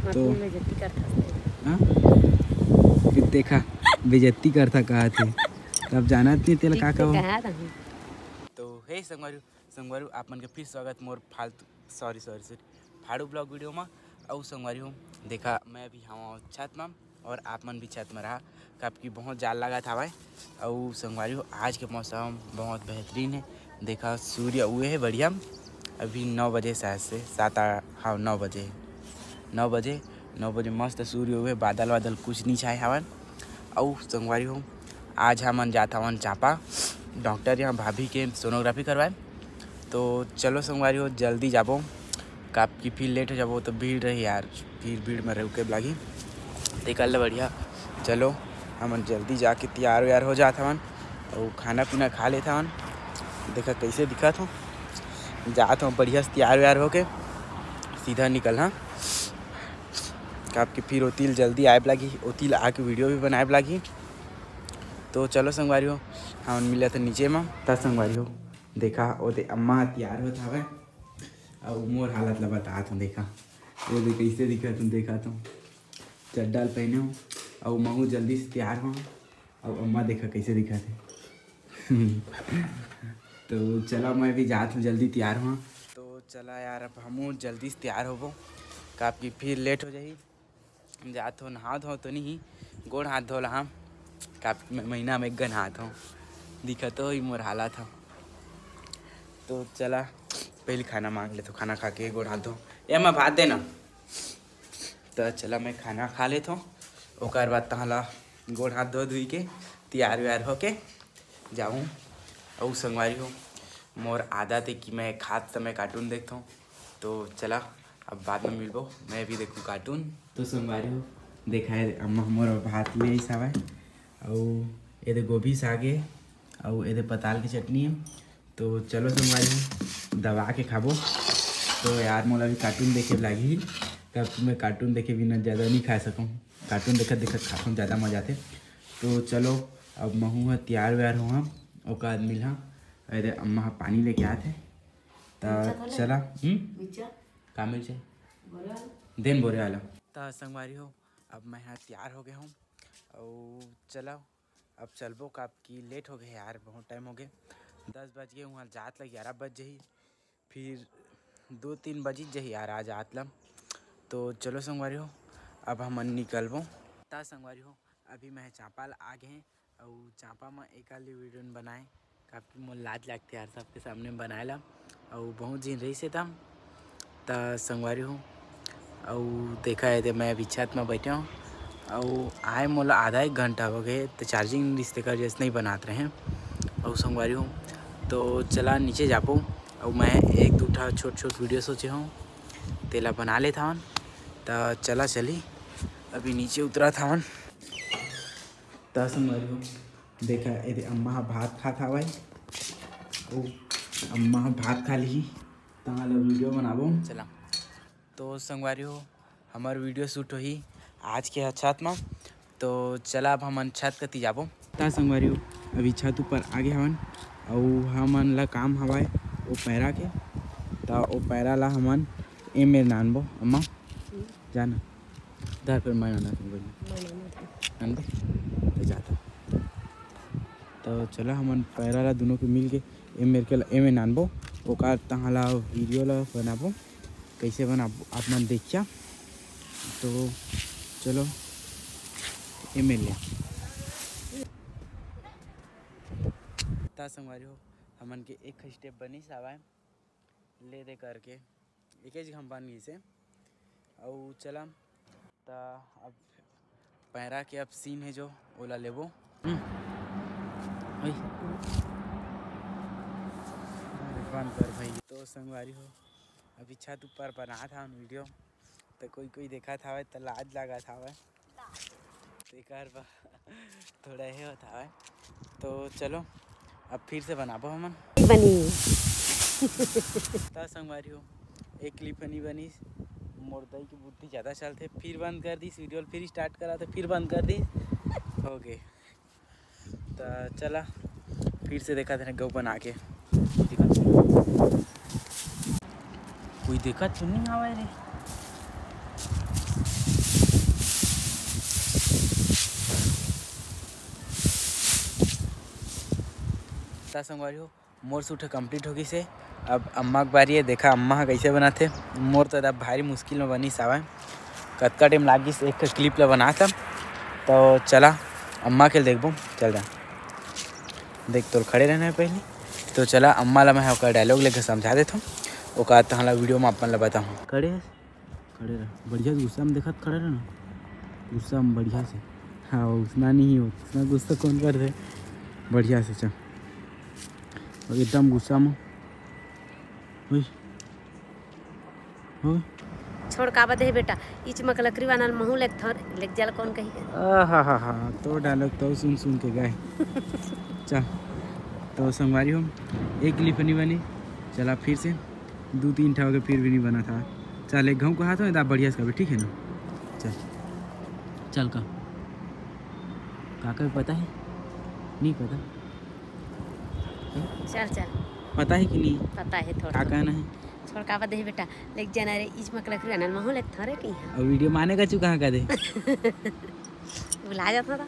तो हाँ फिर देखा बेइज्जती करता कहा थे तब जाना थी तेल का तो हे संगवारी आप मन के फिर स्वागत मोर फालतू सॉरी फाड़ू ब्लॉग वीडियो में। और संगवारी देखा मैं भी हाँ छत में और आप मन भी छत में रहा काफ़ी बहुत जाल लगा था भाई। और संगवारी आज के मौसम बहुत बेहतरीन है। देखा सूर्य हुए है बढ़िया। अभी 9 बजे शायद से 9 बजे 9 बजे मस्त सूर्य हुए बादल कुछ नहीं छाए हवन। और संगवारी आज हमन जाता हवन चापा डॉक्टर यहाँ भाभी के सोनोग्राफी करवाए। तो चलो संगवारी जल्दी जाबो काफ़ी फिर लेट हो जाबो तो भीड़ रही यार फिर भीड़ में रुके लगी निकल बढ़िया। चलो हमन जल्दी जाके तैयार व्यार हो जाता हवन और खाना पीना खा लेता हवन। देखा कैसे दिखा था जाता हूँ बढ़िया से तैयार व्यार होके सीधा निकलना काफ़ी फिर ओतिल जल्दी आए लगी ओतिल आके वीडियो भी बनाए लगी। तो चलो संगवारी हम मिले थे नीचे में तब संगवारी देखा ओते अम्मा तैयार होता हवे और मोर हालत ला बता तुम देखा वो देख कैसे दिखा तुम देखा तुम चड्डा पहने हो और महू जल्दी से तैयार हो और अम्मा देखा कैसे दिखा थे तो चला मैं भी जात हूँ जल्दी तैयार हुआ। तो चला यार अब हम जल्दी से तैयार होबो काफ़ी फिर लेट हो जाही जात हो नहा धो तो नहीं गोड़ हाथ धोला हम काफ़ी महीना में एक गन हाथ हो दिखा तो ही मोर हालत था। तो चला पहले खाना मांग ले तो खाना खा के गोड़ हाथ धो ये मैं भात देना। तो चला मैं खाना खा लेता हूँ और बाद तहला गोड़ हाथ धो धुई के तैयार व्यार होके जाऊँ। और संगवारी मोर आदत है कि मैं खाते समय कार्टून देखता हूँ। तो चला अब बाद में मिलबो मैं भी देखूँ कार्टून। तो संगवारी देखा है अम्मा मोर भात ले सावा और ये गोभी सागे और ये पताल की चटनी है। तो चलो संगवारी दबा के खाबो। तो यार मोला भी कार्टून देखे लगी तब मैं कार्टून देखे बिना ज़्यादा नहीं खा सकूँ कार्टून देखत खाता ज़्यादा मजा आते। तो चलो अब महू तैयार व्यार हुआ और मिल अरे अम्मा पानी लेके आते तो चला का मिल जाए दिन बोरे वाला। तो संगवारी अब मैं यहाँ तैयार हो गया हूँ और चलो अब चलबो काफ़ी लेट हो गए यार बहुत टाइम हो गए 10 बज गए वहाँ जात लग 11 बज जाही फिर 2-3 बज जाही यार आज आतलम। तो चलो संगवारी अब हम निकलबो। ता संगवारी अभी मैं चांपा आ गए हैं और चांपा में एक आली वीडियो बनाए काफ़ी मोल लाज लगते यार सबके सामने बनाए ला और बहुत दिन रही से तम ता संगवारी और देखा है तो मैं अभी छत में बैठा हूँ और आए मोला आधा 1 घंटा हो गए तो चार्जिंग रिश्ते का जैसे नहीं बनाते रहे हैं। और संगवारी तो चला नीचे जापो और मैं 1-2 छोट वीडियो सोचे हूँ तेला बना लेता हूँ। तो चला चली अभी नीचे उतरा था हन। तो संगवारी देखा ये अम्मा भात खाता भाई ओ अम्मा भात खा ली तंगाल वीडियो बनाबो चला। तो संगवारी हमार वीडियो शूट होही आज के छत में। तो चला अब हमन छत कती जाबो। ता संगवारी अभी छत ऊपर आगे हवन और हमन ला काम हवाए वो पैरा के तो वो पैरा ला हमन एमेर नानबो अम्मा जाना धर पर मैं नाना तुम तो जाता। तो चला हमन पैरा ला दोनों के मिल के एमेर नानबो ओकार तहाँ ला वीडियो ला बनाबो कैसे बनाबो आप मन देखिया। तो चलो एमेर ले ता संगवारी हमन के एक स्टेप बनी सावा ले दे करके एक हम बन गई से और चला ता अब पैरा के अब सीन है जो ओला लेबो बंद कर भाई। तो संगवारी अभी छत ऊपर बना था वीडियो तो कोई देखा था तो लाज लगा था तो थोड़ा ही होता है। तो चलो अब फिर से बनाबो हमन बनी ता संगवारी एक क्लिप नहीं बनी मोर दई की बुद्धि ज़्यादा चलते फिर बंद कर दी वीडियो फिर स्टार्ट करा तो फिर बंद कर दी हो गए। तो चला फिर से देखा था गौ बना के कोई देखा तो नहीं आवा रे ता संगवारी हो मोर सूट कंप्लीट होगी से। अब अम्मा के बारी है, देखा अम्मा ह कैसे बनाते। मोर तो अब भारी मुश्किल में बनी सावा, कतका टाइम लागिस एक क्लिप ला बना था। तो चला अम्मा के देखबो, चल जा देख तोर खड़े रहना है पहले। तो चला अम्मा ला मैं ओकर डायलॉग लेके समझा देता हूँ, ओका तहला वीडियो में अपन ला बताऊँ। खड़े रह, बढ़िया गुस्सा में देखत खड़े रहना, गुस्सा में बढ़िया से। हाँ उतना नहीं हो, उतना गुस्सा कौन कर दे, बढ़िया से चल एकदम गुस्सा में। छोड़ का बदे बेटा, इच मक लकड़ी वानल महू लेक थर लेक जल कौन कही के। हा तो डायलॉग तो सुन के गए। चल तो संगवारी हो एक क्लिप नहीं बनी, चला फिर से 2-3 ठा के फिर भी नहीं बना था। चल एक घाव को हाथ में बढ़िया से, ठीक है ना। चल काका पता है नहीं पता, चल पता है कि नहीं पता है थोड़ा का कहना है। छोड़ का बदे बेटा लेक जाना रे इच मक लकड़ी वानल महू लेक थरे की। और वीडियो माने का चुका का दे बुला जाता था।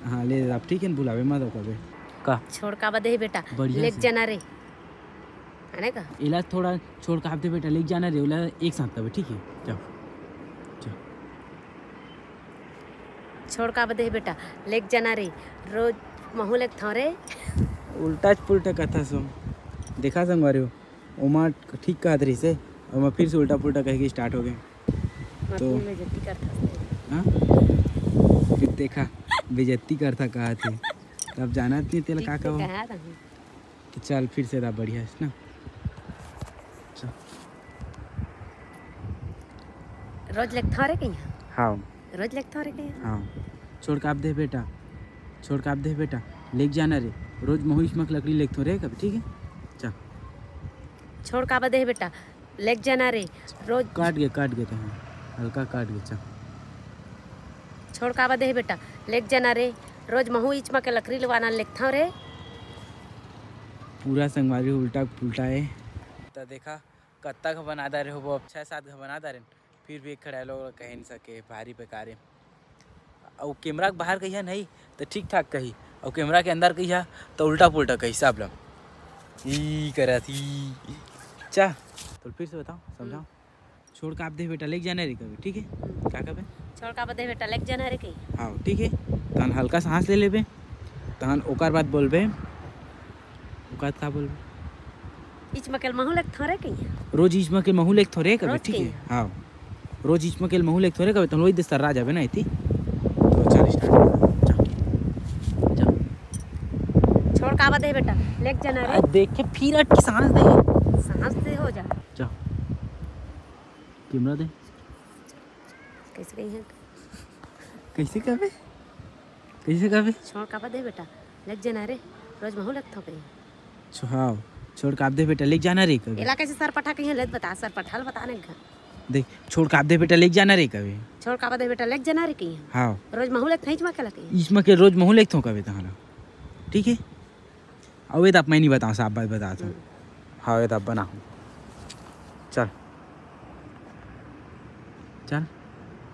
हाँ ले आप ठीक है ना, बुलावे मत कबे का। छोड़ का बदे बेटा लेक जाना रे आने का इला थोड़ा छोड़ का दे बेटा, लेक जाना रे उला एक साथ कबे, ठीक है। जाओ छोड़ का बदे बेटा लेक जाना रे रोज महू लेक थरे। उल्टा पुल्टा कथा सो देखा संगवारी हो, ओमा ठीक कहत रही से और फिर से उल्टा पुल्टा कह के स्टार्ट हो गए। तो हाँ फिर देखा बेइज्जती करता कहा थे, तब जाना नहीं तेल का हो। तो चल फिर से बढ़िया है ना। रोज लेक थरे कहीं। हाँ रोज लेक थरे कहीं। हाँ छोड़ का दे बेटा, छोड़ का दे बेटा लेक जाना रे रोज महुष मक लकड़ी लेक थोड़े कभी, ठीक है। चल छोड़ का बदे बेटा लेक जाना रे रोज काट गए तो हाँ हल्का काट गए। चल छोड़ का बदे बेटा लेक जाना रे रोज महू इच मक लकड़ी लवाना लेक था रे। पूरा संगवारी उल्टा पुल्टा है। तो देखा कत्ता का बना दे रहे हो, वो 6-7 का बना दे रहे, फिर भी एक खड़ा लोग कह नहीं सके, भारी बेकार है। और कैमरा के बाहर कहिया नहीं तो ठीक ठाक कही, और कैमरा के अंदर कहिया तो उल्टा पुल्टा कही सब लोग ई करा थी। चा तो फिर से बताओ समझाओ। छोड़ का आप दे बेटा लेक जाना रे कभी, ठीक है। क्या कबे छोड़ का बदे बेटा लेक जाना रे कहीं। हाँ ठीक है। तहन हल्का सांस ले लेबे, तहन ओकर बाद बोलबे, ओकर का बोलबे इच मकेल महू लेक थरे कहीं। रोज इच मकेल महू लेक थोड़े कभी, ठीक है। हाँ रोज इच मकेल महू लेक थोड़े कभी, तहन वही दे राज आबे ना इति। तो चल स्टार्ट जा। छोड़ का बदे बेटा लेक जाना रे। देख के फिर अट सांस दे हो जा। कैमरा दे कैसे कहीं है कैसे कबे छोड़ का बदे बेटा लेक जाना रे रोज महू लेक थोके। हाँ छोड़ का दे बेटा लेक जाना रे कभी। इला कैसे सर पठा कहीं लेत बता, सर पठाल बताने का देख। छोड़ का दे बेटा लेक जाना रे कभी। छोड़ का बदे बेटा लेक जाना रे कहीं। हाँ रोज महू लेक थई मके लके इसमें के रोज महू लेक थो कभी तहला, ठीक है। अब ये तो मैं नहीं बताऊँ, साफ बात बताता हूँ। हाँ ये तो बना चल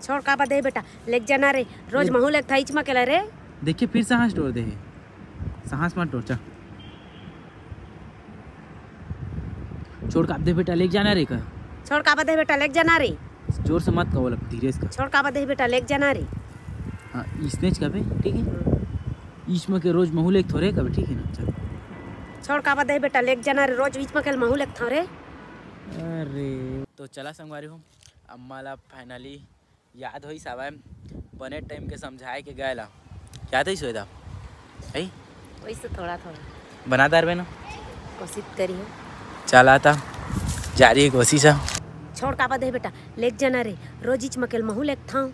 छोड़ का बदे बेटा लेक जाना रे रोज महू लेक थई मके रे। देखिए फिर सांस तोड़ दे, सांस मत तोड़। चल छोड़ का दे बेटा लेक जाना रे का। छोड़ का बदे बेटा लेक जाना रे, जोर से मत कहो, धीरे से। छोड़ का बदे बेटा लेक जाना रे। हाँ इसने कभी, ठीक है। इसमें के रोज महू लेक थोड़े कभी, ठीक है ना। चल छोड़ का बदे बेटा लेक जाना रे रोज इच मकेल महू लेक थरे। अरे तो चला संगवारी हो अम्मा ला फाइनली याद होई सावा बने टाइम के समझाए के गए ला याद है सोदा है वैसे थोड़ा बना दार बे ना कोशिश करी हो। चला था जारी है कोशिश है। छोड़ का बदे बेटा लेक जाना रे रोज इच मकेल महू लेक था।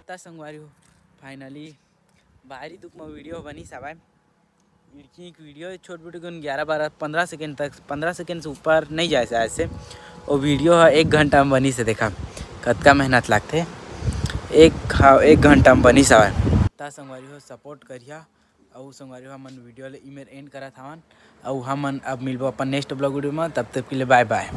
संगवारी हो फाइनली बाहरी दुख में वीडियो बनी सावा एक वीडियो छोट मोटी 11-12-15 सेकेंड तक, 15 सेकेंड से ऊपर नहीं जाए शायद से। वो वीडियो है 1 घंटा में बनी से, देखा कतका मेहनत लगते। 1 घंटा में बनी सावा ता संगवारी हो सपोर्ट करिया। और संगवारी हो हमन वीडियो ले इमेर एंड करा था और हमन अब मिलबो अपन नेक्स्ट ब्लॉग वीडियो में, तब तक के लिए बाय बाय।